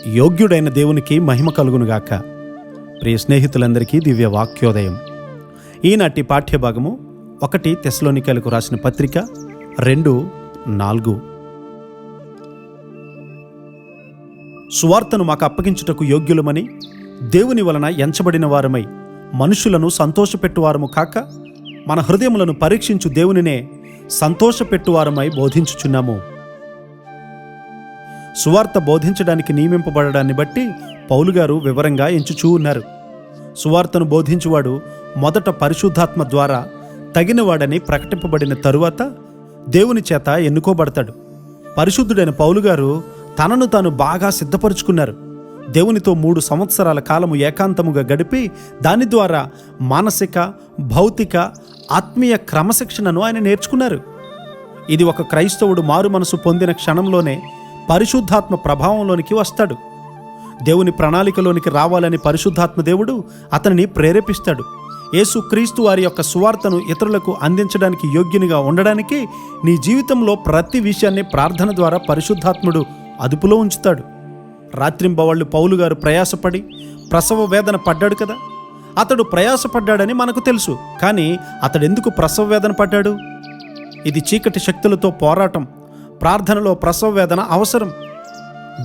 యోగ్యుడైన దేవునికి మహిమ కలుగునుగాక. ప్రియ స్నేహితులందరికీ దివ్య వాక్యోదయం. ఈనాటి పాఠ్యభాగము 1 తెస్సలోనికైలకు రాసిన పత్రిక 2:4. సువార్తను మాకు అప్పగించుటకు యోగ్యులమని దేవుని వలన ఎంచబడిన వారమై మనుషులను సంతోషపెట్టువారము కాక మన హృదయములను పరీక్షించు దేవునినే సంతోషపెట్టువారమై బోధించుచున్నాము. సువార్త బోధించడానికి నియమింపబడడాన్ని బట్టి పౌలు గారు వివరంగా ఎంచుచూ ఉన్నారు. సువార్తను బోధించువాడు మొదట పరిశుద్ధాత్మ ద్వారా తగినవాడని ప్రకటింపబడిన తరువాత దేవుని చేత ఎన్నుకోబడతాడు. పరిశుద్ధుడైన పౌలు గారు తనను తాను బాగా సిద్ధపరుచుకున్నారు. దేవునితో 3 సంవత్సరాల కాలము ఏకాంతముగా గడిపి దాని ద్వారా మానసిక, భౌతిక, ఆత్మీయ క్రమశిక్షణను ఆయన నేర్చుకున్నారు. ఇది ఒక క్రైస్తవుడు మారు మనసు పొందిన క్షణంలోనే పరిశుద్ధాత్మ ప్రభావంలోనికి వస్తాడు. దేవుని ప్రణాళికలోనికి రావాలని పరిశుద్ధాత్మ దేవుడు అతనిని ప్రేరేపిస్తాడు. యేసుక్రీస్తు వారి యొక్క సువార్తను ఇతరులకు అందించడానికి యోగ్యునిగా ఉండడానికి నీ జీవితంలో ప్రతి విషయాన్ని ప్రార్థన ద్వారా పరిశుద్ధాత్ముడు అదుపులో ఉంచుతాడు. రాత్రింబవళ్ళు పౌలు గారు ప్రయాసపడి ప్రసవ వేదన పడ్డాడు కదా. అతడు ప్రయాసపడ్డాడని మనకు తెలుసు. కానీ అతడెందుకు ప్రసవ వేదన పడ్డాడు? ఇది చీకటి శక్తులతో పోరాటం. ప్రార్థనలో ప్రసవ వేదన అవసరం.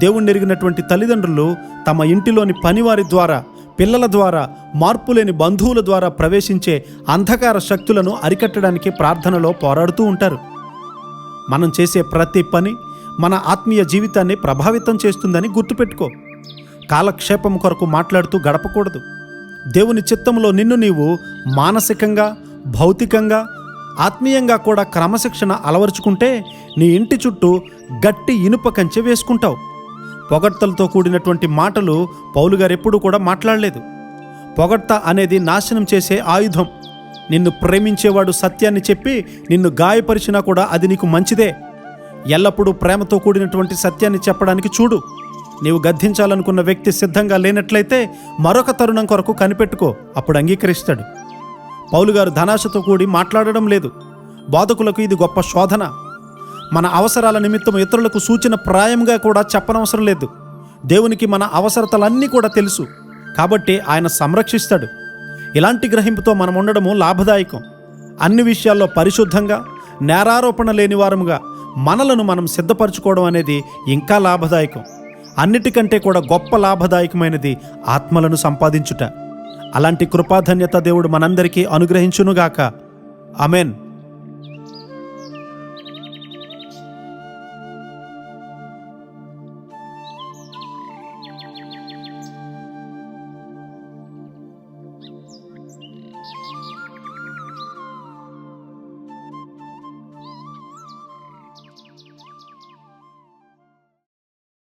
దేవుణ్ణి ఎరిగినటువంటి తల్లిదండ్రులు తమ ఇంటిలోని పనివారి ద్వారా, పిల్లల ద్వారా, మార్పులేని బంధువుల ద్వారా ప్రవేశించే అంధకార శక్తులను అరికట్టడానికి ప్రార్థనలో పోరాడుతూ ఉంటారు. మనం చేసే ప్రతి పని మన ఆత్మీయ జీవితాన్ని ప్రభావితం చేస్తుందని గుర్తుపెట్టుకో. కాలక్షేపం కొరకు మాట్లాడుతూ గడపకూడదు. దేవుని చిత్తంలో నిన్ను నీవు మానసికంగా, భౌతికంగా, ఆత్మీయంగా కూడా క్రమశిక్షణ అలవరుచుకుంటే నీ ఇంటి చుట్టూ గట్టి ఇనుప కంచె వేసుకుంటావు. పొగడ్తలతో కూడినటువంటి మాటలు పౌలు గారు ఎప్పుడూ కూడా మాట్లాడలేదు. పొగడ్త అనేది నాశనం చేసే ఆయుధం. నిన్ను ప్రేమించేవాడు సత్యాన్ని చెప్పి నిన్ను గాయపరిచినా కూడా అది నీకు మంచిదే. ఎల్లప్పుడూ ప్రేమతో కూడినటువంటి సత్యాన్ని చెప్పడానికి చూడు. నీవు గద్దించాలనుకున్న వ్యక్తి సిద్ధంగా లేనట్లయితే మరొక తరుణం కొరకు కనిపెట్టుకో, అప్పుడు అంగీకరిస్తాడు. పౌలు గారు ధనాశతో కూడి మాట్లాడడం లేదు. బోధకులకు ఇది గొప్ప శోధన. మన అవసరాల నిమిత్తం ఇతరులకు సూచన ప్రాయంగా కూడా చెప్పనవసరం లేదు. దేవునికి మన అవసరతలన్నీ కూడా తెలుసు కాబట్టి ఆయన సంరక్షిస్తాడు. ఇలాంటి గ్రహింపుతో మనం ఉండడము లాభదాయకం. అన్ని విషయాల్లో పరిశుద్ధంగా, నేరారోపణ లేని వారముగా మనలను మనం సిద్ధపరచుకోవడం అనేది ఇంకా లాభదాయకం. అన్నిటికంటే కూడా గొప్ప లాభదాయకమైనది ఆత్మలను సంపాదించుట. అలాంటి కృపాధన్యత దేవుడు మనందరికీ అనుగ్రహించునుగాక. ఆమేన్.